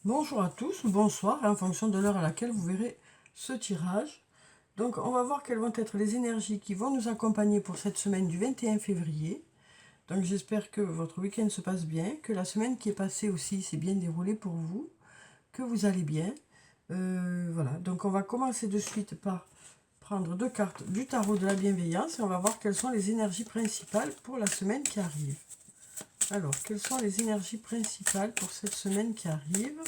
Bonjour à tous ou bonsoir, en fonction de l'heure à laquelle vous verrez ce tirage. Donc on va voir quelles vont être les énergies qui vont nous accompagner pour cette semaine du 21 février. Donc j'espère que votre week-end se passe bien, que la semaine qui est passée aussi s'est bien déroulée pour vous, que vous allez bien. Voilà, donc on va commencer de suite par prendre deux cartes du tarot de la bienveillance et on va voir quelles sont les énergies principales pour la semaine qui arrive. Alors, quelles sont les énergies principales pour cette semaine qui arrive?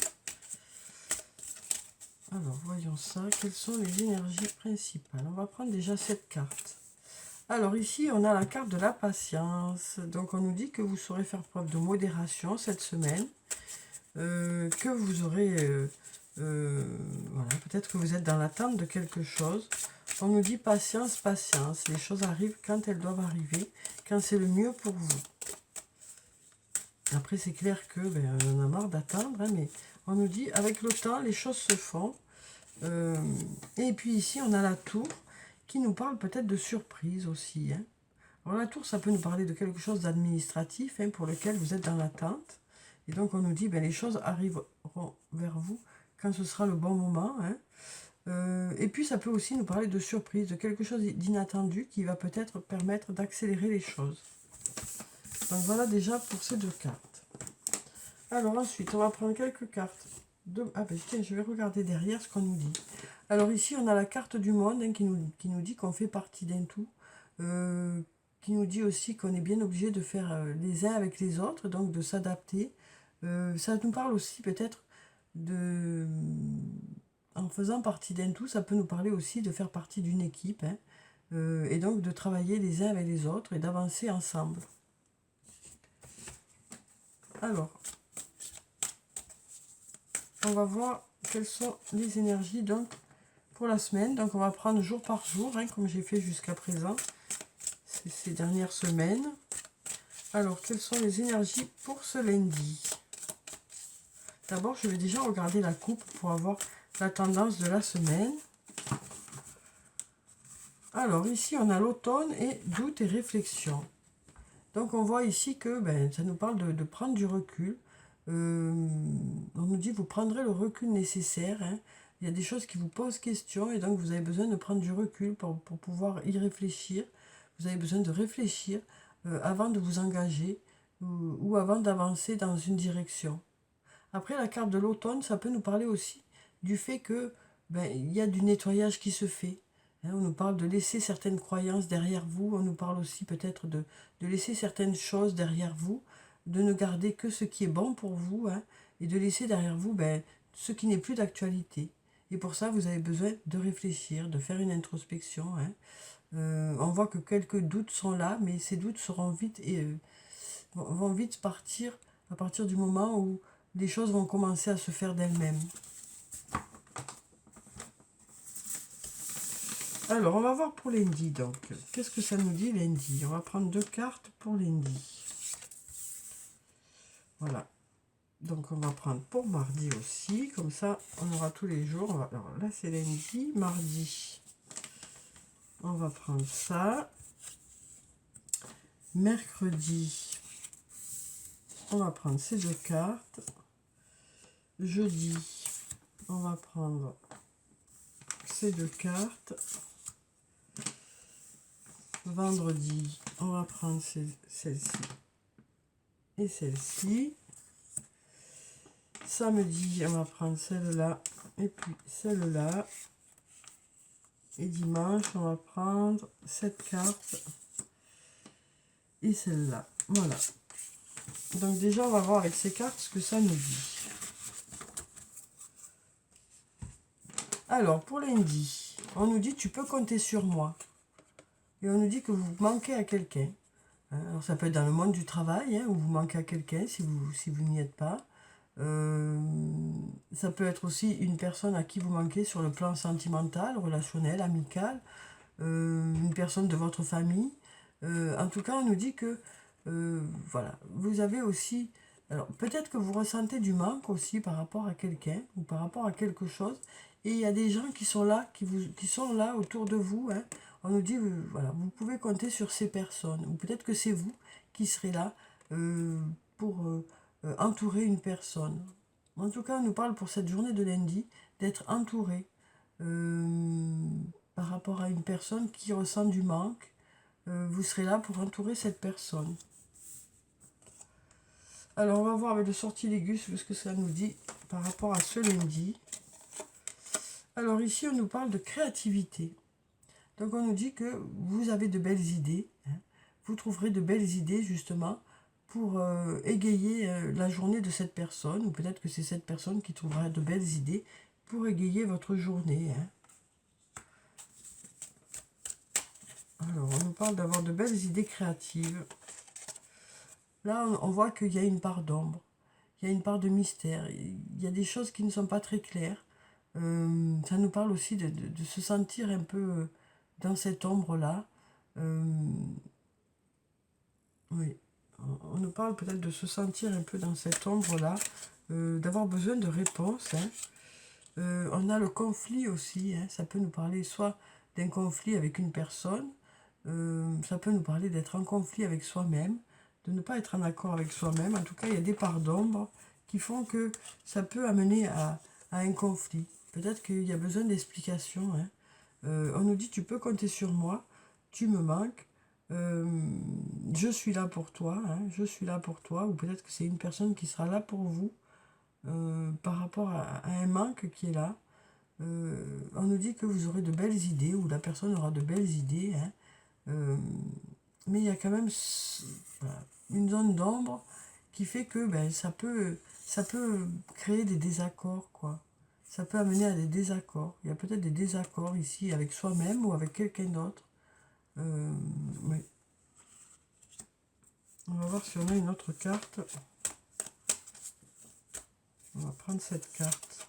Alors, voyons ça. Quelles sont les énergies principales? On va prendre déjà cette carte. Alors ici, on a la carte de la patience. Donc, on nous dit que vous saurez faire preuve de modération cette semaine. Que vous aurez... voilà, peut-être que vous êtes dans l'attente de quelque chose. On nous dit patience, patience. Les choses arrivent quand elles doivent arriver, quand c'est le mieux pour vous. Après, c'est clair que on en a marre d'attendre, hein, mais on nous dit avec le temps, les choses se font. Et puis ici, on a la tour qui nous parle peut-être de surprise aussi. Hein. Alors la tour, ça peut nous parler de quelque chose d'administratif pour lequel vous êtes dans l'attente. Et donc on nous dit, les choses arriveront vers vous quand ce sera le bon moment. Hein. Et puis ça peut aussi nous parler de surprise, de quelque chose d'inattendu qui va peut-être permettre d'accélérer les choses. Donc voilà déjà pour ces deux cartes. Alors ensuite, on va prendre quelques cartes. Ah ben tiens, je vais regarder derrière ce qu'on nous dit. Alors ici, on a la carte du monde qui nous dit qu'on fait partie d'un tout. Qui nous dit aussi qu'on est bien obligé de faire les uns avec les autres, donc de s'adapter. Ça nous parle aussi peut-être de... En faisant partie d'un tout, ça peut nous parler aussi de faire partie d'une équipe. Hein, et donc de travailler les uns avec les autres et d'avancer ensemble. Alors, on va voir quelles sont les énergies donc pour la semaine. Donc on va prendre jour par jour, hein, comme j'ai fait jusqu'à présent, ces dernières semaines. Alors, quelles sont les énergies pour ce lundi? D'abord, je vais déjà regarder la coupe pour avoir la tendance de la semaine. Alors, ici, on a l'automne et doute et réflexion. Donc, on voit ici que ça nous parle de prendre du recul. On nous dit vous prendrez le recul nécessaire. Hein. Il y a des choses qui vous posent question et donc vous avez besoin de prendre du recul pour pouvoir y réfléchir. Vous avez besoin de réfléchir avant de vous engager ou avant d'avancer dans une direction. Après, la carte de l'automne, ça peut nous parler aussi du fait que il y a du nettoyage qui se fait. Hein, on nous parle de laisser certaines croyances derrière vous. On nous parle aussi peut-être de laisser certaines choses derrière vous, de ne garder que ce qui est bon pour vous, hein, et de laisser derrière vous ce qui n'est plus d'actualité. Et pour ça, vous avez besoin de réfléchir, de faire une introspection. Hein. On voit que quelques doutes sont là, mais ces doutes seront vite vont vite partir à partir du moment où les choses vont commencer à se faire d'elles-mêmes. Alors, on va voir pour lundi, donc. Qu'est-ce que ça nous dit lundi? On va prendre deux cartes pour lundi. Voilà. Donc, on va prendre pour mardi aussi. Comme ça, on aura tous les jours. Alors, là, c'est lundi. Mardi, on va prendre ça. Mercredi, on va prendre ces deux cartes. Jeudi, on va prendre ces deux cartes. Vendredi, on va prendre celle-ci et celle-ci. Samedi, on va prendre celle-là et puis celle-là. Et dimanche, on va prendre cette carte et celle-là. Voilà. Donc déjà, on va voir avec ces cartes ce que ça nous dit. Alors, pour lundi, on nous dit « tu peux compter sur moi ». Et on nous dit que vous manquez à quelqu'un. Alors, ça peut être dans le monde du travail, hein, où vous manquez à quelqu'un si vous n'y êtes pas. Ça peut être aussi une personne à qui vous manquez sur le plan sentimental, relationnel, amical, une personne de votre famille. En tout cas, on nous dit que voilà, vous avez aussi... Alors, peut-être que vous ressentez du manque aussi par rapport à quelqu'un ou par rapport à quelque chose. Et il y a des gens qui sont là, qui sont là autour de vous. Hein. On nous dit, voilà, vous pouvez compter sur ces personnes. Ou peut-être que c'est vous qui serez là pour entourer une personne. En tout cas, on nous parle pour cette journée de lundi d'être entouré par rapport à une personne qui ressent du manque. Vous serez là pour entourer cette personne. Alors, on va voir avec le sortilègus ce que ça nous dit par rapport à ce lundi. Alors ici, on nous parle de créativité. Donc, on nous dit que vous avez de belles idées. Hein. Vous trouverez de belles idées, justement, pour égayer la journée de cette personne. Ou peut-être que c'est cette personne qui trouvera de belles idées pour égayer votre journée. Hein. Alors, on nous parle d'avoir de belles idées créatives. Là, on voit qu'il y a une part d'ombre. Il y a une part de mystère. Il y a des choses qui ne sont pas très claires. Ça nous parle aussi de se sentir un peu dans cette ombre-là. Oui, on nous parle peut-être de se sentir un peu dans cette ombre-là, d'avoir besoin de réponses. Hein. On a le conflit aussi, hein. Ça peut nous parler soit d'un conflit avec une personne, ça peut nous parler d'être en conflit avec soi-même, de ne pas être en accord avec soi-même. En tout cas, il y a des parts d'ombre qui font que ça peut amener à un conflit. Peut-être qu'il y a besoin d'explications. Hein. On nous dit, tu peux compter sur moi, tu me manques, je suis là pour toi, hein, je suis là pour toi, ou peut-être que c'est une personne qui sera là pour vous par rapport à un manque qui est là. On nous dit que vous aurez de belles idées, ou la personne aura de belles idées, hein, mais il y a quand même voilà, une zone d'ombre qui fait que ben, ça peut créer des désaccords, quoi. Ça peut amener à des désaccords. Il y a peut-être des désaccords ici avec soi-même ou avec quelqu'un d'autre. Oui. On va voir si on a une autre carte. On va prendre cette carte.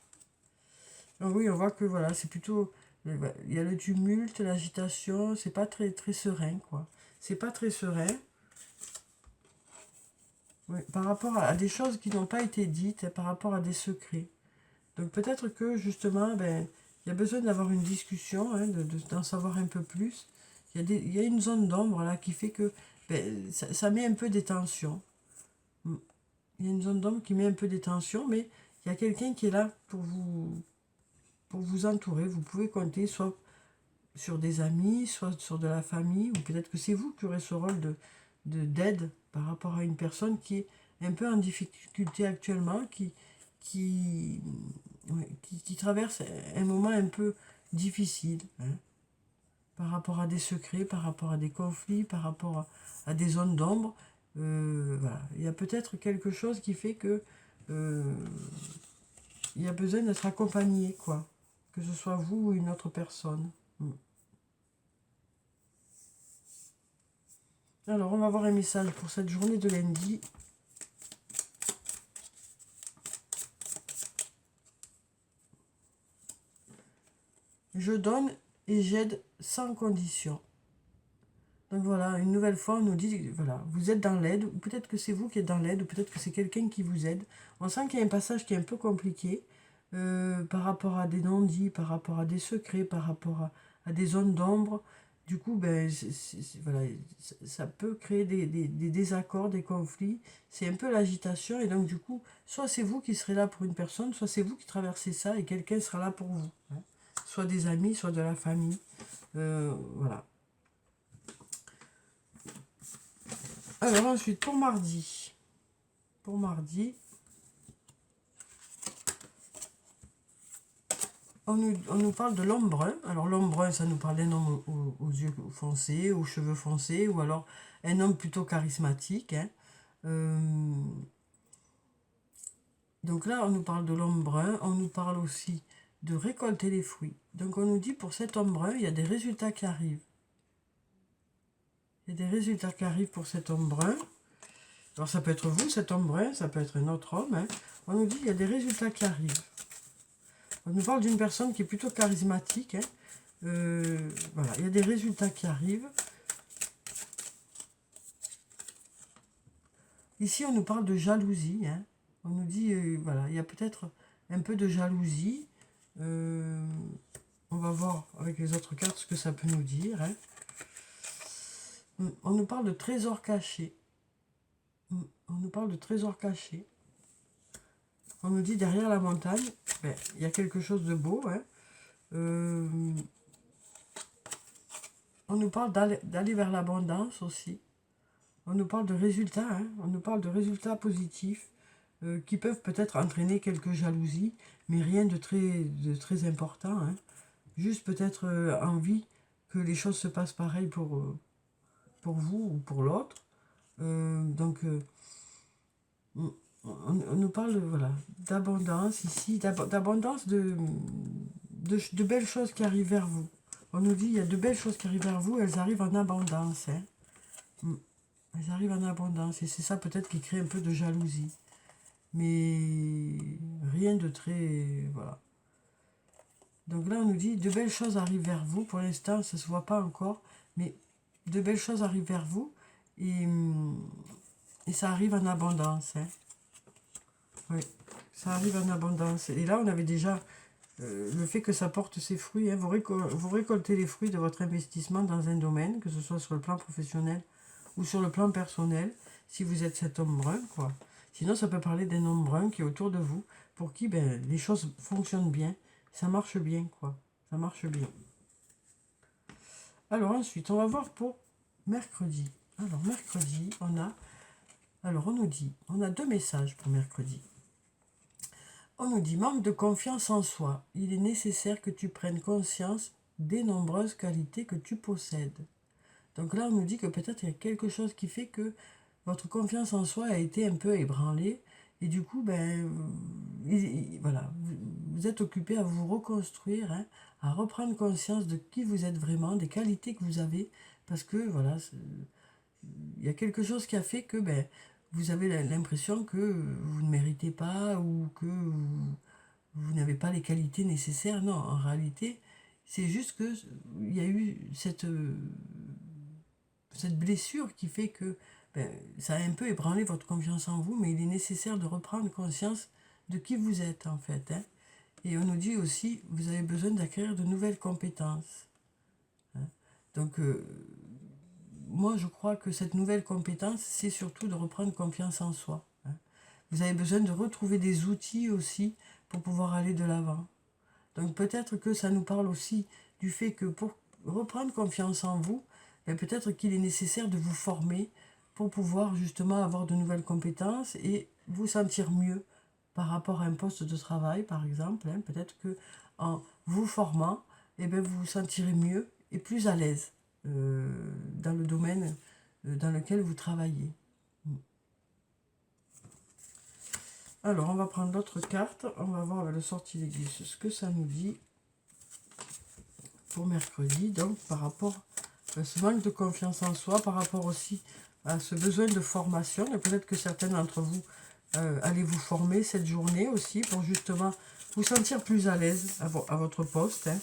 Alors oui, on voit que voilà, c'est plutôt... Il y a le tumulte, l'agitation, c'est pas très, très serein, quoi. C'est pas très serein. Oui, par rapport à des choses qui n'ont pas été dites, par rapport à des secrets. Donc peut-être que justement, ben, il y a besoin d'avoir une discussion, hein, d'en savoir un peu plus. Il y a une zone d'ombre là qui fait que ben, ça met un peu des tensions. Il y a une zone d'ombre qui met un peu des tensions, mais il y a quelqu'un qui est là pour vous entourer. Vous pouvez compter soit sur des amis, soit sur de la famille, ou peut-être que c'est vous qui aurez ce rôle d'aide par rapport à une personne qui est un peu en difficulté actuellement, qui, qui traverse un moment un peu difficile, hein, par rapport à des secrets, par rapport à des conflits, par rapport à des zones d'ombre. Voilà. Il y a peut-être quelque chose qui fait que il y a besoin d'être accompagné, quoi. Que ce soit vous ou une autre personne. Alors, on va voir un message pour cette journée de lundi. Je donne et j'aide sans condition. Donc voilà, une nouvelle fois, on nous dit, voilà, vous êtes dans l'aide, ou peut-être que c'est vous qui êtes dans l'aide, ou peut-être que c'est quelqu'un qui vous aide. On sent qu'il y a un passage qui est un peu compliqué par rapport à des non-dits, par rapport à des secrets, par rapport à des zones d'ombre. Du coup, ben, voilà, ça peut créer des désaccords, des conflits. C'est un peu l'agitation, et donc du coup, soit c'est vous qui serez là pour une personne, soit c'est vous qui traversez ça, et quelqu'un sera là pour vous. Hein. Soit des amis, soit de la famille. Voilà. Alors ensuite, pour mardi, on nous parle de l'homme brun. Alors l'homme brun, ça nous parle d'un homme aux yeux foncés, aux cheveux foncés, ou alors un homme plutôt charismatique. Hein. Donc là, on nous parle de l'homme brun, on nous parle aussi de récolter les fruits. Donc on nous dit pour cet homme brun, il y a des résultats qui arrivent. Il y a des résultats qui arrivent pour cet homme brun. Alors ça peut être vous, cet homme brun, ça peut être un autre homme. Hein. On nous dit qu'il y a des résultats qui arrivent. On nous parle d'une personne qui est plutôt charismatique. Hein. Voilà, il y a des résultats qui arrivent. Ici, on nous parle de jalousie. Hein. On nous dit, voilà, il y a peut-être un peu de jalousie. On va voir avec les autres cartes ce que ça peut nous dire. Hein. On nous parle de trésors cachés. On nous parle de trésors cachés. On nous dit derrière la montagne, ben, il y a quelque chose de beau. Hein. On nous parle d'aller vers l'abondance aussi. On nous parle de résultats. Hein. On nous parle de résultats positifs qui peuvent peut-être entraîner quelques jalousies, mais rien de très important. Hein. Juste peut-être envie que les choses se passent pareil pour vous ou pour l'autre. Donc, on nous parle voilà, d'abondance ici, d'abondance de belles choses qui arrivent vers vous. On nous dit il y a de belles choses qui arrivent vers vous, elles arrivent en abondance. Hein. Elles arrivent en abondance et c'est ça peut-être qui crée un peu de jalousie. Mais rien de très... Voilà. Donc là on nous dit de belles choses arrivent vers vous. Pour l'instant ça ne se voit pas encore, mais de belles choses arrivent vers vous et ça arrive en abondance. Hein. Oui, ça arrive en abondance. Et là on avait déjà... le fait que ça porte ses fruits, hein, vous récoltez les fruits de votre investissement dans un domaine, que ce soit sur le plan professionnel ou sur le plan personnel, si vous êtes cet homme brun, quoi. Sinon, ça peut parler d'un homme brun qui est autour de vous, pour qui ben, les choses fonctionnent bien, ça marche bien, quoi. Ça marche bien. Alors ensuite, on va voir pour mercredi. Alors mercredi, on nous dit, on a 2 messages pour mercredi. On nous dit, manque de confiance en soi. Il est nécessaire que tu prennes conscience des nombreuses qualités que tu possèdes. Donc là, on nous dit que peut-être il y a quelque chose qui fait que votre confiance en soi a été un peu ébranlée. Et du coup, ben, voilà, vous êtes occupé à vous reconstruire, hein, à reprendre conscience de qui vous êtes vraiment, des qualités que vous avez. Parce que, voilà, il y a quelque chose qui a fait que ben, vous avez l'impression que vous ne méritez pas ou que vous n'avez pas les qualités nécessaires. Non, en réalité, c'est juste que il y a eu cette blessure qui fait que ben, ça a un peu ébranlé votre confiance en vous, mais il est nécessaire de reprendre conscience de qui vous êtes en fait. Hein. Et on nous dit aussi, vous avez besoin d'acquérir de nouvelles compétences. Hein. Donc, moi je crois que cette nouvelle compétence, c'est surtout de reprendre confiance en soi. Hein. Vous avez besoin de retrouver des outils aussi pour pouvoir aller de l'avant. Donc peut-être que ça nous parle aussi du fait que pour reprendre confiance en vous, ben peut-être qu'il est nécessaire de vous former pour pouvoir justement avoir de nouvelles compétences et vous sentir mieux par rapport à un poste de travail, par exemple. Hein. Peut-être que en vous formant, eh ben, vous vous sentirez mieux et plus à l'aise dans le domaine dans lequel vous travaillez. Alors, on va prendre l'autre carte. On va voir avec le sortilège ce que ça nous dit pour mercredi. Donc, par rapport à ce manque de confiance en soi, par rapport aussi à ce besoin de formation. Et peut-être que certains d'entre vous allez vous former cette journée aussi pour justement vous sentir plus à l'aise à votre poste. Hein.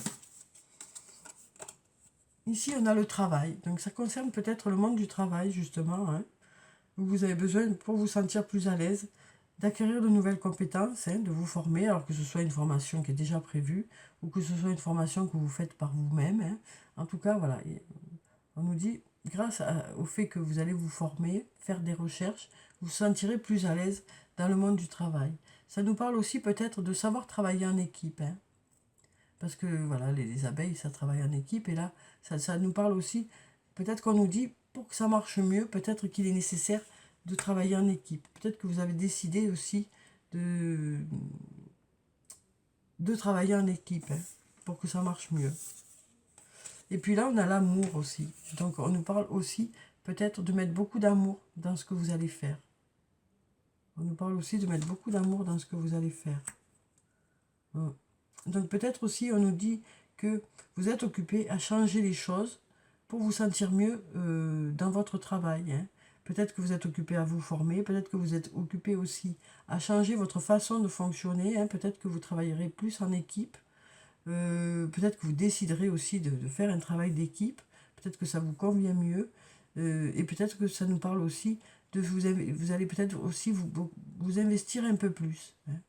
Ici, on a le travail. Donc, ça concerne peut-être le monde du travail, justement. Hein, où vous avez besoin, pour vous sentir plus à l'aise, d'acquérir de nouvelles compétences, hein, de vous former, alors que ce soit une formation qui est déjà prévue, ou que ce soit une formation que vous faites par vous-même. Hein. En tout cas, voilà, on nous dit, grâce au fait que vous allez vous former, faire des recherches, vous vous sentirez plus à l'aise dans le monde du travail. Ça nous parle aussi peut-être de savoir travailler en équipe. Hein. Parce que voilà, les abeilles, ça travaille en équipe. Et là, ça nous parle aussi, peut-être qu'on nous dit, pour que ça marche mieux, peut-être qu'il est nécessaire de travailler en équipe. Peut-être que vous avez décidé aussi de travailler en équipe, hein, pour que ça marche mieux. Et puis là, on a l'amour aussi. Donc, on nous parle aussi peut-être de mettre beaucoup d'amour dans ce que vous allez faire. On nous parle aussi de mettre beaucoup d'amour dans ce que vous allez faire. Donc, peut-être aussi, on nous dit que vous êtes occupé à changer les choses pour vous sentir mieux dans votre travail. Hein. Peut-être que vous êtes occupé à vous former, peut-être que vous êtes occupé aussi à changer votre façon de fonctionner. Hein. Peut-être que vous travaillerez plus en équipe. Peut-être que vous déciderez aussi de faire un travail d'équipe, peut-être que ça vous convient mieux, et peut-être que ça nous parle aussi de vous allez peut-être aussi vous investir un peu plus, hein.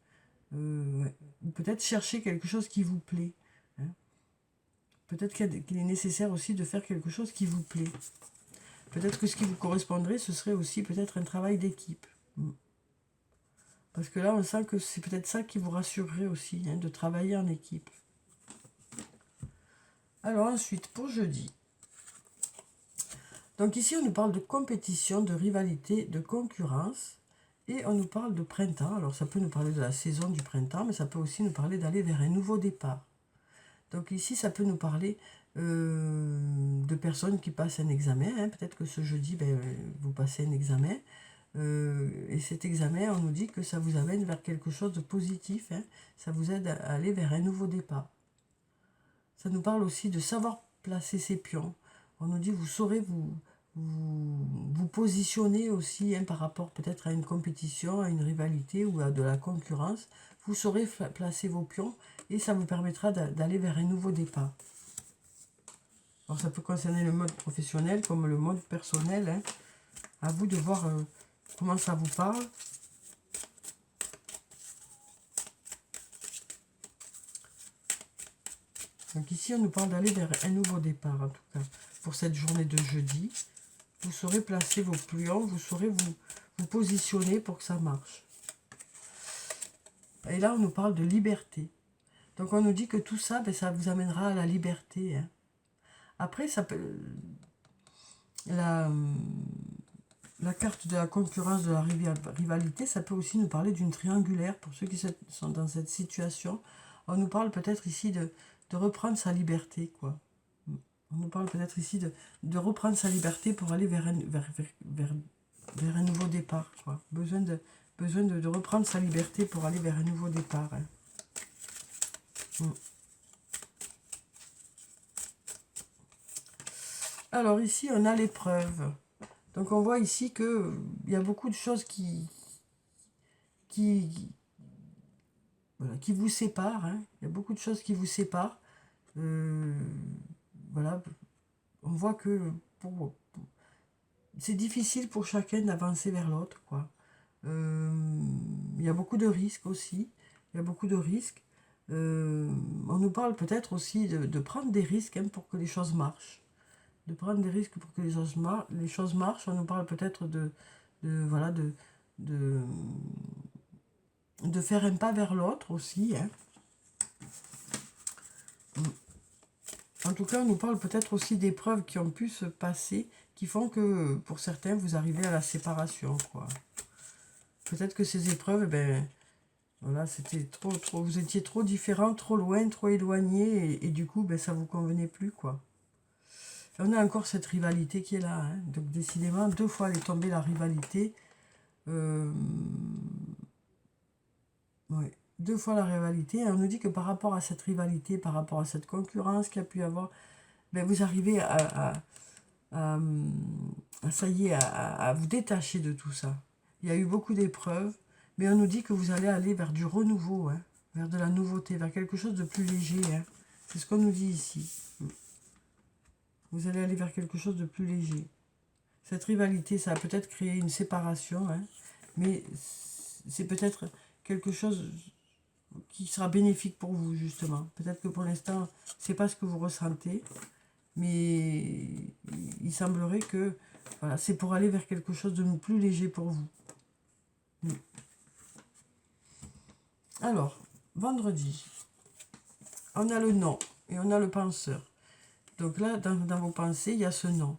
Ouais. Ou peut-être chercher quelque chose qui vous plaît, hein. Peut-être qu'il est nécessaire aussi de faire quelque chose qui vous plaît. Peut-être que ce qui vous correspondrait, ce serait aussi peut-être un travail d'équipe. Parce que là, on sent que c'est peut-être ça qui vous rassurerait aussi, hein, de travailler en équipe. Alors ensuite, pour jeudi. Donc ici, on nous parle de compétition, de rivalité, de concurrence. Et on nous parle de printemps. Alors ça peut nous parler de la saison du printemps, mais ça peut aussi nous parler d'aller vers un nouveau départ. Donc ici, ça peut nous parler de personnes qui passent un examen. Hein. Peut-être que ce jeudi, ben, vous passez un examen. Et cet examen, on nous dit que ça vous amène vers quelque chose de positif. Hein. Ça vous aide à aller vers un nouveau départ. Ça nous parle aussi de savoir placer ses pions. On nous dit, vous saurez vous positionner aussi, hein, par rapport peut-être à une compétition, à une rivalité ou à de la concurrence. Vous saurez placer vos pions et ça vous permettra d'aller vers un nouveau départ. Alors ça peut concerner le mode professionnel comme le mode personnel. Hein. À vous de voir comment ça vous parle. Donc ici, on nous parle d'aller vers un nouveau départ, en tout cas, pour cette journée de jeudi. Vous saurez placer vos pliants, vous saurez vous positionner pour que ça marche. Et là, on nous parle de liberté. Donc on nous dit que tout ça, ben, ça vous amènera à la liberté. Hein. Après, ça peut... La carte de la concurrence, de la rivalité, ça peut aussi nous parler d'une triangulaire, pour ceux qui sont dans cette situation. On nous parle peut-être ici de reprendre sa liberté, quoi. On nous parle peut-être ici de reprendre sa liberté pour aller vers un nouveau départ, quoi. Besoin de reprendre sa liberté pour aller vers un nouveau départ. Hein. Alors ici, on a l'épreuve. Donc on voit ici qu'il y a beaucoup de choses qui vous séparent. Hein. Il y a beaucoup de choses qui vous séparent. Voilà. On voit que c'est difficile pour chacun d'avancer vers l'autre, quoi. Il y a beaucoup de risques aussi. Il y a beaucoup de risques. On nous parle peut-être aussi de prendre des risques, hein, pour que les choses marchent. De prendre des risques pour que les choses marchent. On nous parle peut-être de faire un pas vers l'autre aussi. Hein. En tout cas, on nous parle peut-être aussi d'épreuves qui ont pu se passer, qui font que, pour certains, vous arrivez à la séparation, quoi. Peut-être que ces épreuves, ben, voilà, c'était trop, vous étiez trop différents, trop loin, trop éloignés, et du coup, ben, ça vous convenait plus, quoi. Et on a encore cette rivalité qui est là, hein. Donc, décidément, 2 fois, elle est tombée, la rivalité. Ouais. 2 fois la rivalité. Et on nous dit que par rapport à cette rivalité, par rapport à cette concurrence qu'il y a pu y avoir, ben, vous arrivez ça y est, à vous détacher de tout ça. Il y a eu beaucoup d'épreuves, mais on nous dit que vous allez aller vers du renouveau, hein, vers de la nouveauté, vers quelque chose de plus léger. Hein. C'est ce qu'on nous dit ici. Vous allez aller vers quelque chose de plus léger. Cette rivalité, ça a peut-être créé une séparation, hein, mais c'est peut-être quelque chose qui sera bénéfique pour vous, justement. Peut-être que pour l'instant, c'est pas ce que vous ressentez, mais il semblerait que voilà, c'est pour aller vers quelque chose de plus léger pour vous. Alors, vendredi, on a le non et on a le penseur. Donc là, dans vos pensées, il y a ce non.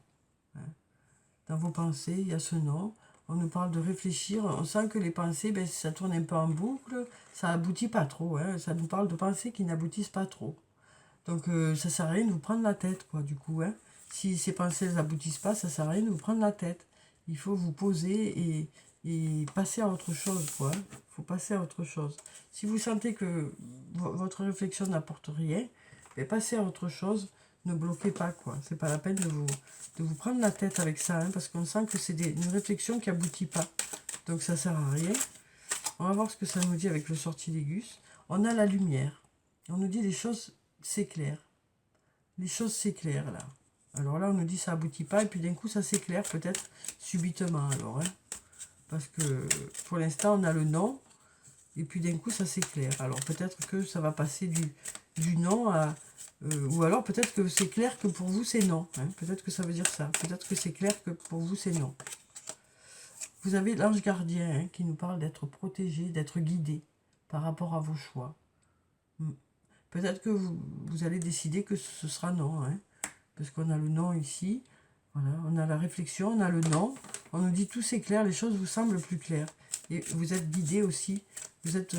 Dans vos pensées, il y a ce non. On nous parle de réfléchir. On sent que les pensées, ben, ça tourne un peu en boucle. Ça aboutit pas trop. Hein. Ça nous parle de pensées qui n'aboutissent pas trop. Donc, ça sert à rien de vous prendre la tête, quoi, du coup. Hein. Si ces pensées n'aboutissent pas, ça sert à rien de vous prendre la tête. Il faut vous poser et passer à autre chose, quoi. Il faut passer à autre chose. Si vous sentez que votre réflexion n'apporte rien, ben, passez à autre chose. Ne bloquez pas, quoi. C'est pas la peine de vous prendre la tête avec ça, hein, parce qu'on sent que c'est une réflexion qui aboutit pas. Donc ça sert à rien. On va voir ce que ça nous dit avec le sortilègus. On a la lumière. On nous dit les choses s'éclairent. Les choses s'éclairent, là. Alors là, on nous dit ça aboutit pas, et puis d'un coup, ça s'éclaire, peut-être subitement, alors. Hein, parce que pour l'instant, on a le non, et puis d'un coup, ça s'éclaire. Alors peut-être que ça va passer du non à... ou alors peut-être que c'est clair que pour vous c'est non. Hein. Peut-être que ça veut dire ça. Peut-être que c'est clair que pour vous c'est non. vous avez l'ange gardien hein, qui nous parle d'être protégé, d'être guidé par rapport à vos choix. Peut-être que vous allez décider que ce sera non, hein, parce qu'on a le non ici. Voilà, on a la réflexion, on a le non. On nous dit tout c'est clair, les choses vous semblent plus claires. Et vous êtes guidé aussi. Vous êtes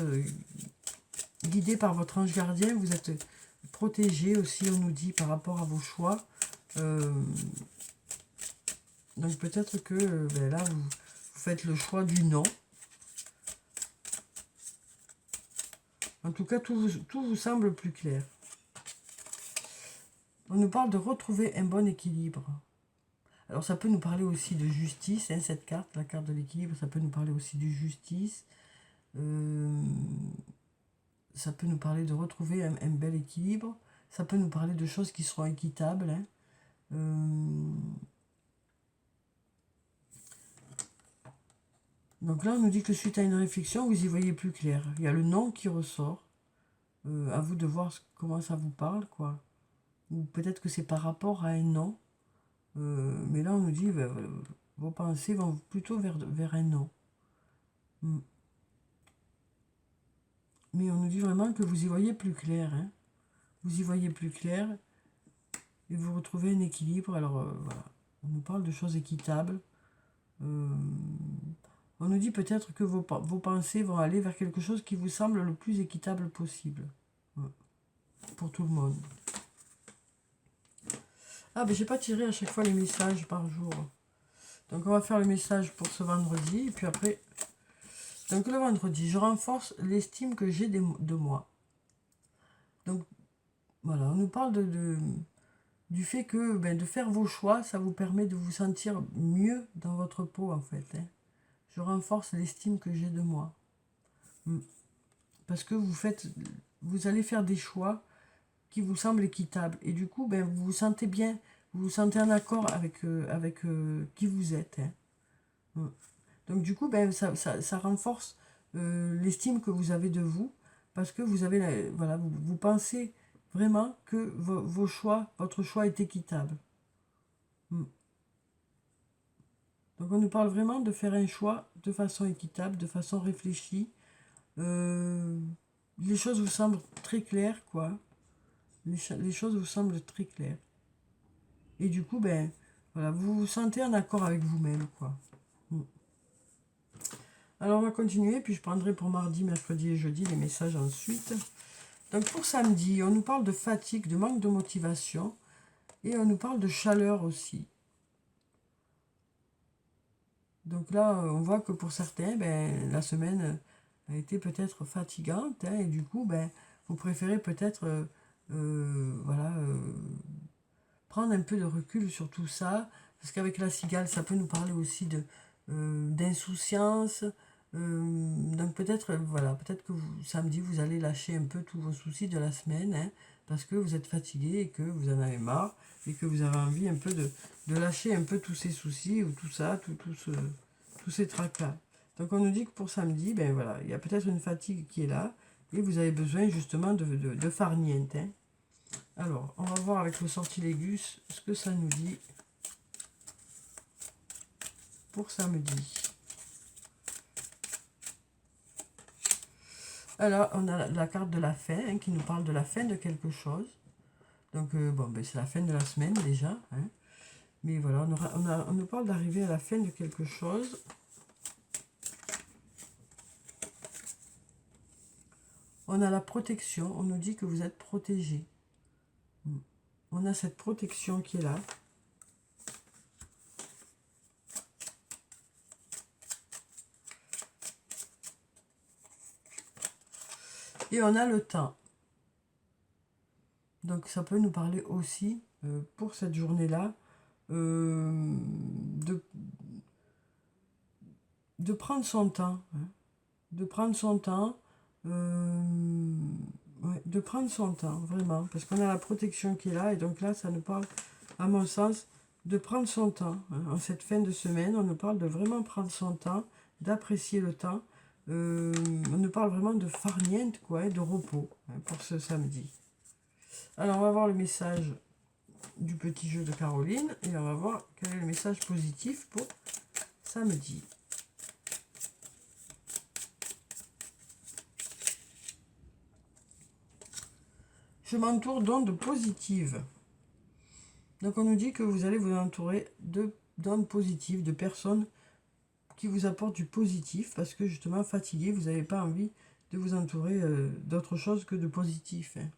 guidé par votre ange gardien. Vous êtes protégé aussi, on nous dit, par rapport à vos choix. Donc peut-être que ben là, vous faites le choix du non. En tout cas, tout vous semble plus clair. On nous parle de retrouver un bon équilibre. Alors ça peut nous parler aussi de justice, hein, cette carte, la carte de l'équilibre, ça peut nous parler aussi de justice. Ça peut nous parler de retrouver un bel équilibre. Ça peut nous parler de choses qui seront équitables. Hein. Donc là, on nous dit que suite à une réflexion, vous y voyez plus clair. Il y a le non qui ressort. À vous de voir comment ça vous parle, quoi. Ou peut-être que c'est par rapport à un non. Mais là, on nous dit, vos pensées vont plutôt vers un non. Mais on nous dit vraiment que vous y voyez plus clair. Hein. Vous y voyez plus clair. Et vous retrouvez un équilibre. Alors, voilà. On nous parle de choses équitables. On nous dit peut-être que vos pensées vont aller vers quelque chose qui vous semble le plus équitable possible. Pour tout le monde. Ah, ben j'ai pas tiré à chaque fois les messages par jour. Donc on va faire le message pour ce vendredi. Et puis après... Donc le vendredi, je renforce l'estime que j'ai de moi. Donc voilà, on nous parle du fait que de faire vos choix, ça vous permet de vous sentir mieux dans votre peau en fait. Hein. Je renforce l'estime que j'ai de moi. Parce que vous allez faire des choix qui vous semblent équitables. Et du coup, vous vous sentez bien, vous vous sentez en accord avec qui vous êtes. Hein. Donc du coup, ça renforce l'estime que vous avez de vous, parce que vous avez, voilà, vous pensez vraiment que vos choix, votre choix est équitable. Donc on nous parle vraiment de faire un choix de façon équitable, de façon réfléchie. Les choses vous semblent très claires, quoi. Les choses vous semblent très claires. Et du coup, voilà, vous vous sentez en accord avec vous-même, quoi. Alors on va continuer, puis je prendrai pour mardi, mercredi et jeudi les messages ensuite. Donc pour samedi, on nous parle de fatigue, de manque de motivation, et on nous parle de chaleur aussi. Donc là, on voit que pour certains, la semaine a été peut-être fatigante, hein, et du coup, vous préférez peut-être prendre un peu de recul sur tout ça, parce qu'avec la cigale, ça peut nous parler aussi d'insouciance. Donc peut-être peut-être que samedi, vous allez lâcher un peu tous vos soucis de la semaine, hein, parce que vous êtes fatigué et que vous en avez marre, et que vous avez envie un peu de lâcher un peu tous ces soucis, ou tout ça, tous ces tracas. Donc on nous dit que pour samedi, voilà, il y a peut-être une fatigue qui est là, et vous avez besoin justement de farniente. Hein. Alors, on va voir avec le sortilégus ce que ça nous dit pour samedi. Alors, on a la carte de la fin, hein, qui nous parle de la fin de quelque chose. Donc, c'est la fin de la semaine déjà. Hein. Mais voilà, on nous parle d'arriver à la fin de quelque chose. On a la protection, on nous dit que vous êtes protégé. On a cette protection qui est là. Et on a le temps. Donc ça peut nous parler aussi, pour cette journée-là, de prendre son temps. Hein. De prendre son temps. De prendre son temps, vraiment. Parce qu'on a la protection qui est là. Et donc là, ça nous parle, à mon sens, de prendre son temps. Hein. En cette fin de semaine, on nous parle de vraiment prendre son temps, d'apprécier le temps. On nous parle vraiment de farniente, quoi, et de repos, hein, pour ce samedi. Alors, on va voir le message du petit jeu de Caroline. Et on va voir quel est le message positif pour samedi. Je m'entoure d'ondes positives. Donc on nous dit que vous allez vous entourer d'ondes positives, de personnes qui vous apportent du positif, parce que justement fatigué, vous n'avez pas envie de vous entourer d'autre chose que de positif. Hein.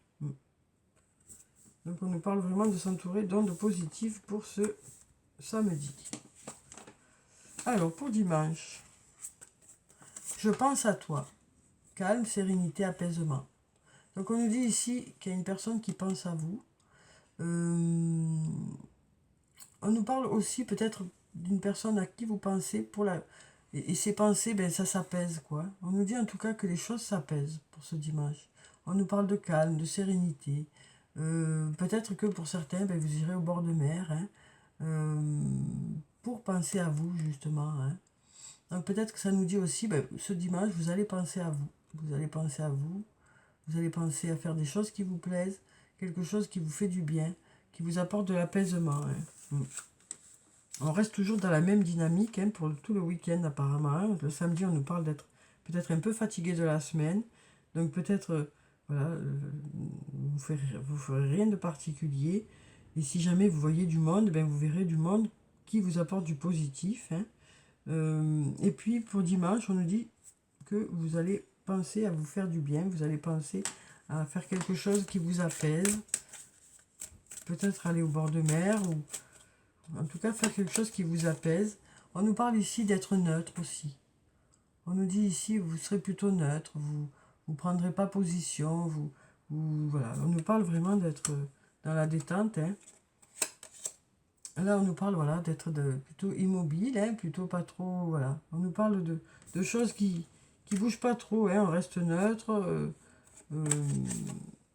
Donc on nous parle vraiment de s'entourer d'ondes positives pour ce samedi. Alors pour dimanche, je pense à toi. Calme, sérénité, apaisement. Donc on nous dit ici qu'il y a une personne qui pense à vous. On nous parle aussi peut-être d'une personne à qui vous pensez pour la... Et ces pensées, ben, ça s'apaise, quoi. On nous dit en tout cas que les choses s'apaisent pour ce dimanche. On nous parle de calme, de sérénité. Peut-être que pour certains, ben, vous irez au bord de mer, hein, pour penser à vous, justement. Hein. Donc peut-être que ça nous dit aussi, ben, ce dimanche, vous allez penser à vous. Vous allez penser à vous. Vous allez penser à faire des choses qui vous plaisent, quelque chose qui vous fait du bien, qui vous apporte de l'apaisement. Hein. On reste toujours dans la même dynamique hein, pour tout le week-end apparemment. Hein. Le samedi, on nous parle d'être peut-être un peu fatigué de la semaine. Donc peut-être, voilà, vous ferez rien de particulier. Et si jamais vous voyez du monde, ben, vous verrez du monde qui vous apporte du positif. Hein. Et puis pour dimanche, on nous dit que vous allez penser à vous faire du bien. Vous allez penser à faire quelque chose qui vous apaise. Peut-être aller au bord de mer ou... En tout cas, faire quelque chose qui vous apaise. On nous parle ici d'être neutre aussi. On nous dit ici, vous serez plutôt neutre, vous ne prendrez pas position, voilà. On nous parle vraiment d'être dans la détente. Hein. Là, on nous parle voilà, d'être plutôt immobile, hein, plutôt pas trop... Voilà. On nous parle de choses qui ne bougent pas trop, hein, on reste neutre.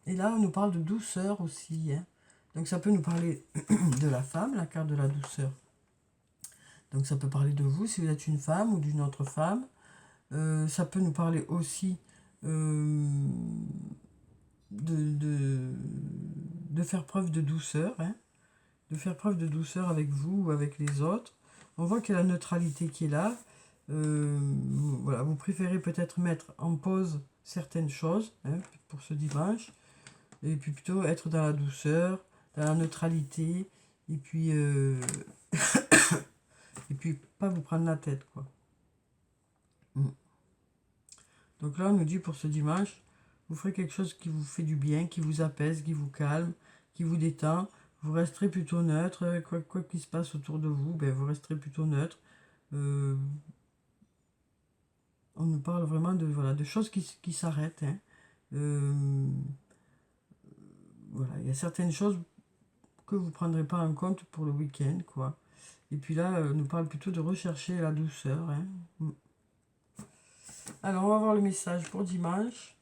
Et là, on nous parle de douceur aussi. Hein. Donc ça peut nous parler de la femme, la carte de la douceur. Donc ça peut parler de vous si vous êtes une femme ou d'une autre femme. Ça peut nous parler aussi de faire preuve de douceur. Hein, de faire preuve de douceur avec vous ou avec les autres. On voit qu'il y a la neutralité qui est là. Voilà, vous préférez peut-être mettre en pause certaines choses hein, pour ce dimanche. Et puis plutôt être dans la douceur, dans la neutralité, et puis pas vous prendre la tête, quoi. Donc là, on nous dit pour ce dimanche, vous ferez quelque chose qui vous fait du bien, qui vous apaise, qui vous calme, qui vous détend. Vous resterez plutôt neutre, quoi qu'il se passe autour de vous, ben, vous resterez plutôt neutre. On nous parle vraiment de choses qui s'arrêtent. Hein. Voilà, il y a certaines choses que vous ne prendrez pas en compte pour le week-end, quoi. Et puis là, on nous parle plutôt de rechercher la douceur. Hein. Alors, on va voir le message pour dimanche.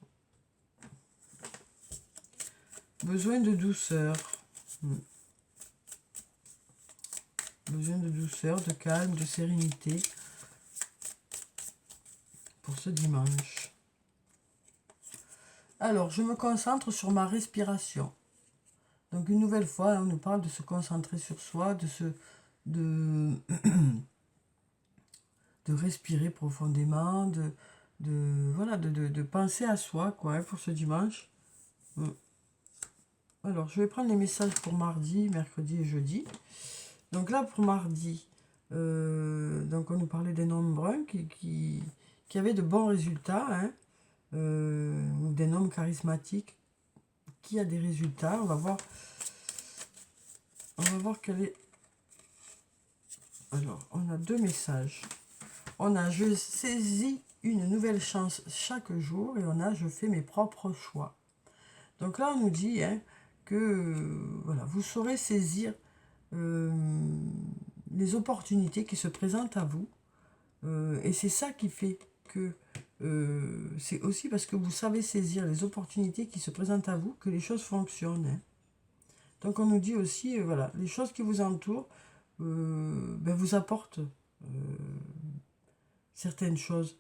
Besoin de douceur. Besoin de douceur, de calme, de sérénité pour ce dimanche. Alors, je me concentre sur ma respiration. Donc, une nouvelle fois, on nous parle de se concentrer sur soi, de respirer profondément, de penser à soi, quoi, hein, pour ce dimanche. Alors, je vais prendre les messages pour mardi, mercredi et jeudi. Donc là, pour mardi, donc on nous parlait des noms bruns qui avaient de bons résultats, hein, ou des noms charismatiques qui a des résultats. On va voir quel est... Alors, on a deux messages. On a « Je saisis une nouvelle chance chaque jour » et on a « Je fais mes propres choix ». Donc là, on nous dit hein, que voilà, vous saurez saisir les opportunités qui se présentent à vous. Et c'est ça qui fait que c'est aussi parce que vous savez saisir les opportunités qui se présentent à vous que les choses fonctionnent. Hein. Donc on nous dit aussi, voilà, les choses qui vous entourent ben, vous apportent certaines choses.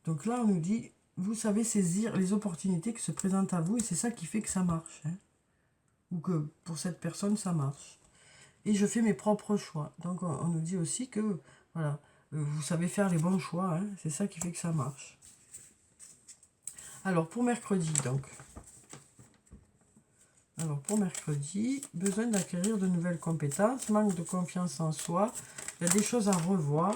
Donc là, on nous dit, vous savez saisir les opportunités qui se présentent à vous et c'est ça qui fait que ça marche. Hein. Ou que pour cette personne, ça marche. Et je fais mes propres choix. Donc on nous dit aussi que, voilà, vous savez faire les bons choix. Hein. C'est ça qui fait que ça marche. Alors, pour mercredi, donc. Alors, pour mercredi, besoin d'acquérir de nouvelles compétences, manque de confiance en soi, il y a des choses à revoir.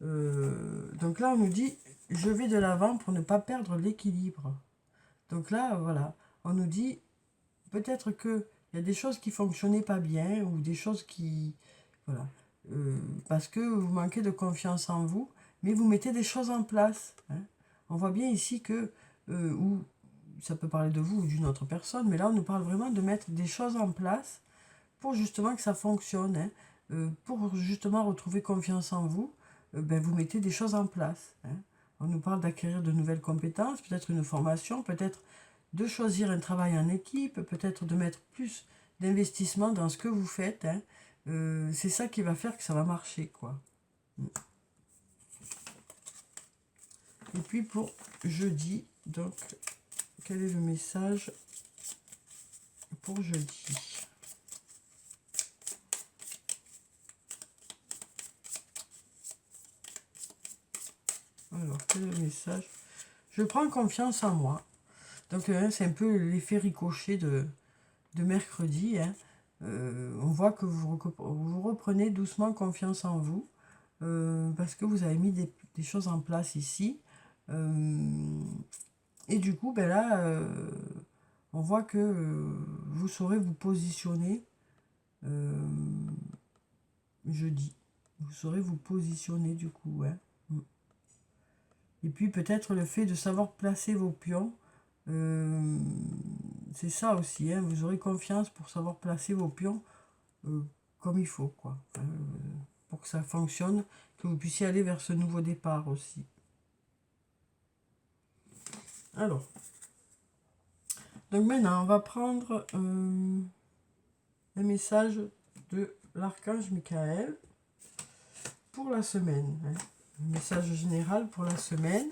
Donc là, on nous dit, je vais de l'avant pour ne pas perdre l'équilibre. Donc là, voilà, on nous dit, peut-être qu'il y a des choses qui ne fonctionnaient pas bien, ou des choses qui... Voilà. Parce que vous manquez de confiance en vous, mais vous mettez des choses en place. Hein. On voit bien ici que... ou ça peut parler de vous ou d'une autre personne, mais là, on nous parle vraiment de mettre des choses en place pour justement que ça fonctionne. Hein. Pour justement retrouver confiance en vous, ben, vous mettez des choses en place. Hein. On nous parle d'acquérir de nouvelles compétences, peut-être une formation, peut-être de choisir un travail en équipe, peut-être de mettre plus d'investissement dans ce que vous faites. Hein. C'est ça qui va faire que ça va marcher, quoi. Et puis pour jeudi, donc, quel est le message pour jeudi? Alors, quel est le message? Je prends confiance en moi. Donc, c'est un peu l'effet ricochet de mercredi. Hein. On voit que vous reprenez doucement confiance en vous. Parce que vous avez mis des choses en place ici. Et du coup, ben là, on voit que vous saurez vous positionner jeudi. Vous saurez vous positionner du coup. Hein. Et puis peut-être le fait de savoir placer vos pions. C'est ça aussi. Hein. Vous aurez confiance pour savoir placer vos pions comme il faut, quoi. Pour que ça fonctionne, que vous puissiez aller vers ce nouveau départ aussi. Alors, donc maintenant, on va prendre un message de l'archange Michael pour la semaine. Hein. Un message général pour la semaine.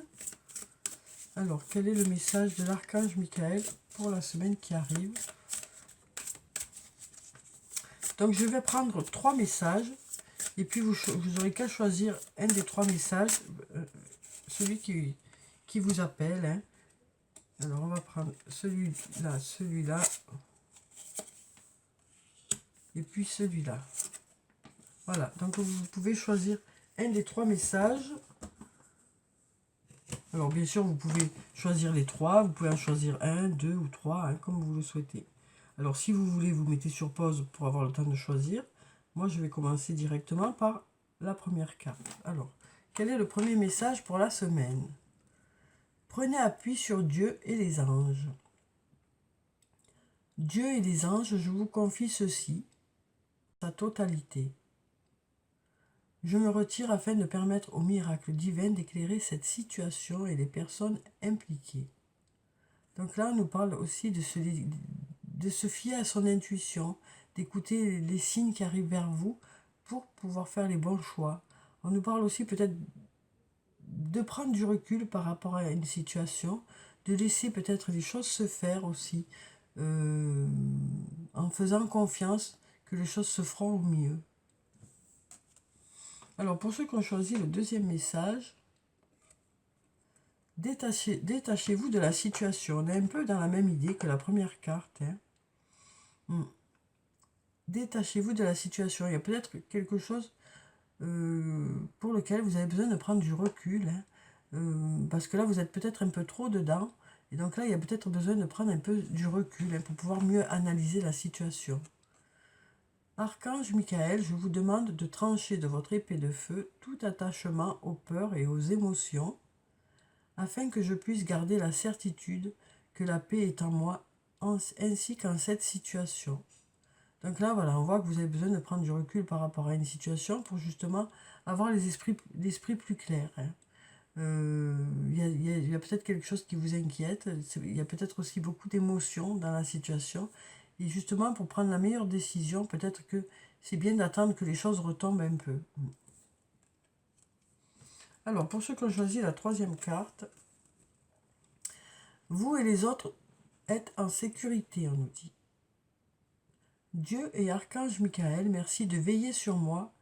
Alors, quel est le message de l'archange Michael pour la semaine qui arrive? Donc, je vais prendre 3 messages. Et puis, vous aurez qu'à choisir un des 3 messages. Celui qui vous appelle. Hein. Alors, on va prendre celui-là, celui-là. Et puis celui-là. Voilà. Donc, vous pouvez choisir un des 3 messages. Alors, bien sûr, vous pouvez choisir les 3. Vous pouvez en choisir 1, 2 ou 3, hein, comme vous le souhaitez. Alors, si vous voulez, vous mettez sur pause pour avoir le temps de choisir. Moi, je vais commencer directement par la première carte. Alors, quel est le premier message pour la semaine? Prenez appui sur Dieu et les anges. Dieu et les anges, je vous confie ceci, sa totalité. Je me retire afin de permettre au miracle divin d'éclairer cette situation et les personnes impliquées. Donc là, on nous parle aussi de se fier à son intuition, d'écouter les signes qui arrivent vers vous pour pouvoir faire les bons choix. On nous parle aussi peut-être de prendre du recul par rapport à une situation, de laisser peut-être les choses se faire aussi, en faisant confiance que les choses se feront au mieux. Alors pour ceux qui ont choisi le deuxième message, détachez-vous de la situation. On est un peu dans la même idée que la première carte. Hein. Détachez-vous de la situation. Il y a peut-être quelque chose pour lequel vous avez besoin de prendre du recul. Hein, parce que là, vous êtes peut-être un peu trop dedans. Et donc là, il y a peut-être besoin de prendre un peu du recul, hein, pour pouvoir mieux analyser la situation. Archange Michael, je vous demande de trancher de votre épée de feu tout attachement aux peurs et aux émotions, afin que je puisse garder la certitude que la paix est en moi, ainsi qu'en cette situation. Donc là, voilà, on voit que vous avez besoin de prendre du recul par rapport à une situation pour justement avoir l'esprit plus clair. Hein. Il y a peut-être quelque chose qui vous inquiète, il y a peut-être aussi beaucoup d'émotions dans la situation. Et justement, pour prendre la meilleure décision, peut-être que c'est bien d'attendre que les choses retombent un peu. Alors, pour ceux qui ont choisi la troisième carte, vous et les autres êtes en sécurité, on nous dit. Dieu et Archange Michael, merci de veiller sur moi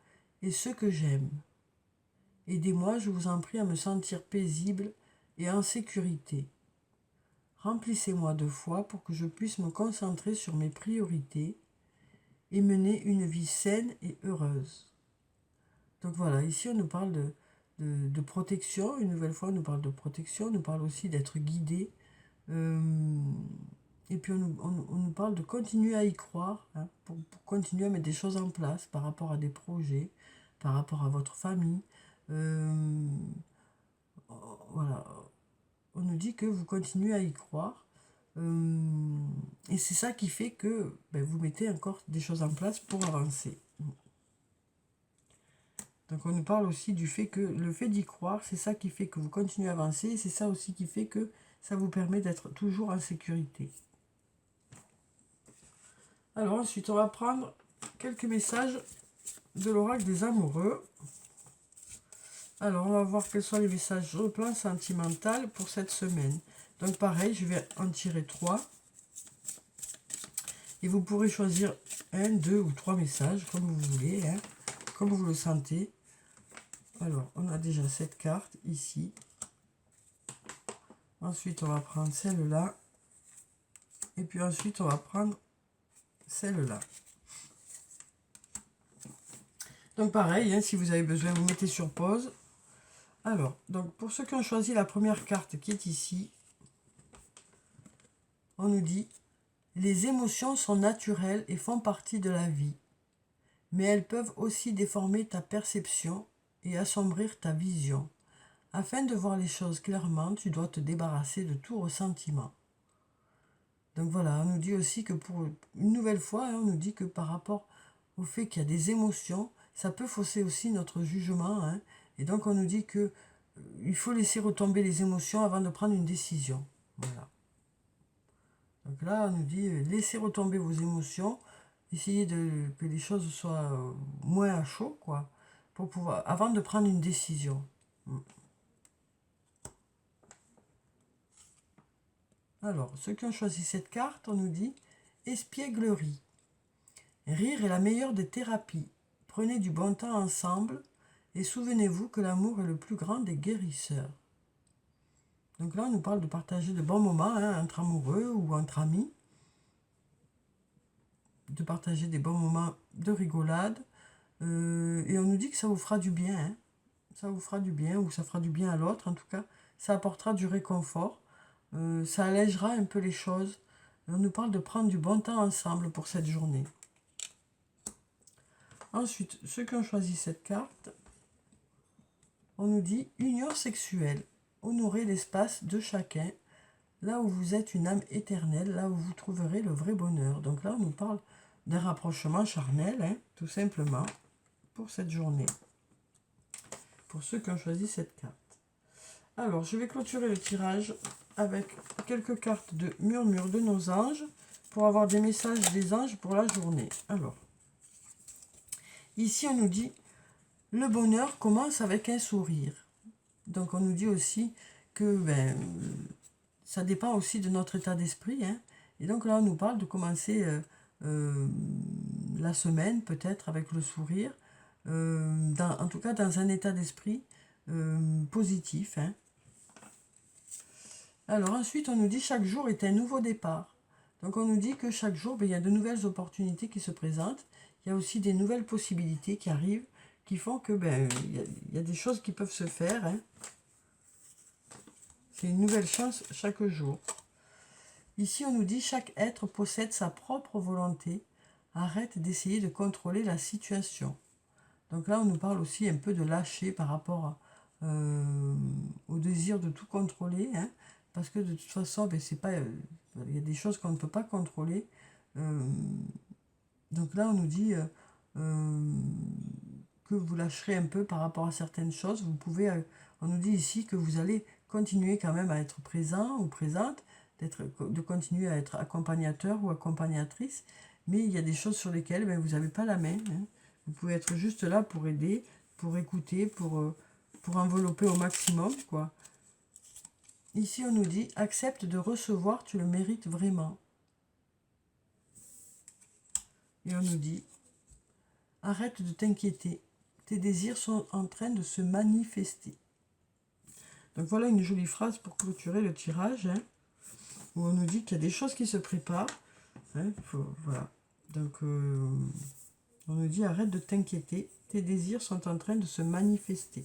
et ceux que j'aime. Aidez-moi, je vous en prie, à me sentir paisible et en sécurité. Remplissez-moi de foi pour que je puisse me concentrer sur mes priorités et mener une vie saine et heureuse. Donc voilà, ici on nous parle de protection, une nouvelle fois on nous parle de protection, on nous parle aussi d'être guidé, et puis on nous parle de continuer à y croire, hein, pour continuer à mettre des choses en place par rapport à des projets, par rapport à votre famille. Voilà, on nous dit que vous continuez à y croire. Et c'est ça qui fait que vous mettez encore des choses en place pour avancer. Donc on nous parle aussi du fait que le fait d'y croire, c'est ça qui fait que vous continuez à avancer. Et c'est ça aussi qui fait que ça vous permet d'être toujours en sécurité. Alors ensuite, on va prendre quelques messages de l'oracle des amoureux. Alors, on va voir quels sont les messages sur le plan sentimental pour cette semaine. Donc pareil, je vais en tirer 3. Et vous pourrez choisir 1, 2 ou 3 messages, comme vous voulez, hein, comme vous le sentez. Alors, on a déjà cette carte ici. Ensuite, on va prendre celle-là. Et puis ensuite, on va prendre celle-là. Donc pareil, hein, si vous avez besoin, vous mettez sur pause. Alors, donc pour ceux qui ont choisi la première carte qui est ici, on nous dit « Les émotions sont naturelles et font partie de la vie, mais elles peuvent aussi déformer ta perception et assombrir ta vision. Afin de voir les choses clairement, tu dois te débarrasser de tout ressentiment. » Donc voilà, on nous dit aussi que pour une nouvelle fois, hein, on nous dit que par rapport au fait qu'il y a des émotions, ça peut fausser aussi notre jugement, hein, et donc on nous dit que il faut laisser retomber les émotions avant de prendre une décision. Voilà. Donc là, on nous dit laissez retomber vos émotions, essayez que les choses soient moins à chaud, quoi, pour pouvoir, avant de prendre une décision. Alors, ceux qui ont choisi cette carte, on nous dit espièglerie. Rire est la meilleure des thérapies. Prenez du bon temps ensemble et souvenez-vous que l'amour est le plus grand des guérisseurs. Donc là, on nous parle de partager de bons moments, hein, entre amoureux ou entre amis. De partager des bons moments de rigolade. Et on nous dit que ça vous fera du bien. Hein. Ça vous fera du bien, ou ça fera du bien à l'autre. En tout cas, ça apportera du réconfort. Ça allègera un peu les choses. On nous parle de prendre du bon temps ensemble pour cette journée. Ensuite, ceux qui ont choisi cette carte, on nous dit union sexuelle. Honorez l'espace de chacun. Là où vous êtes une âme éternelle, là où vous trouverez le vrai bonheur. Donc là, on nous parle d'un rapprochement charnel, hein, tout simplement, pour cette journée. Pour ceux qui ont choisi cette carte. Alors, je vais clôturer le tirage avec quelques cartes de murmure de nos anges pour avoir des messages des anges pour la journée. Alors, ici, on nous dit le bonheur commence avec un sourire. Donc, on nous dit aussi que ça dépend aussi de notre état d'esprit. Hein. Et donc là, on nous parle de commencer la semaine, peut-être, avec le sourire. En tout cas, dans un état d'esprit positif. Hein. Alors ensuite, on nous dit chaque jour est un nouveau départ. Donc on nous dit que chaque jour, il y a de nouvelles opportunités qui se présentent. Il y a aussi des nouvelles possibilités qui arrivent, qui font que il y a des choses qui peuvent se faire. Hein. C'est une nouvelle chance chaque jour. Ici, on nous dit chaque être possède sa propre volonté. Arrête d'essayer de contrôler la situation. Donc là, on nous parle aussi un peu de lâcher par rapport au désir de tout contrôler. Hein, parce que de toute façon, c'est pas, il y a des choses qu'on ne peut pas contrôler. Donc là, on nous dit que vous lâcherez un peu par rapport à certaines choses. Vous pouvez, on nous dit ici que vous allez continuer quand même à être présent ou présente, de continuer à être accompagnateur ou accompagnatrice, mais il y a des choses sur lesquelles vous n'avez pas la main. Hein. Vous pouvez être juste là pour aider, pour écouter, pour envelopper au maximum, quoi. Ici, on nous dit « Accepte de recevoir, tu le mérites vraiment. » Et on nous dit « Arrête de t'inquiéter, tes désirs sont en train de se manifester. » Donc voilà une jolie phrase pour clôturer le tirage. Hein. où on nous dit qu'il y a des choses qui se préparent. Hein, voilà. Donc, on nous dit arrête de t'inquiéter, tes désirs sont en train de se manifester.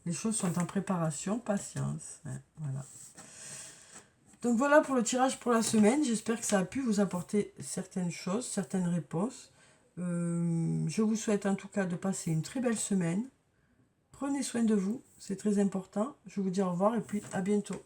Les choses sont en préparation, patience. Hein, voilà. Donc voilà pour le tirage pour la semaine. J'espère que ça a pu vous apporter certaines choses, certaines réponses. Je vous souhaite en tout cas de passer une très belle semaine. Prenez soin de vous, c'est très important. Je vous dis au revoir et puis à bientôt.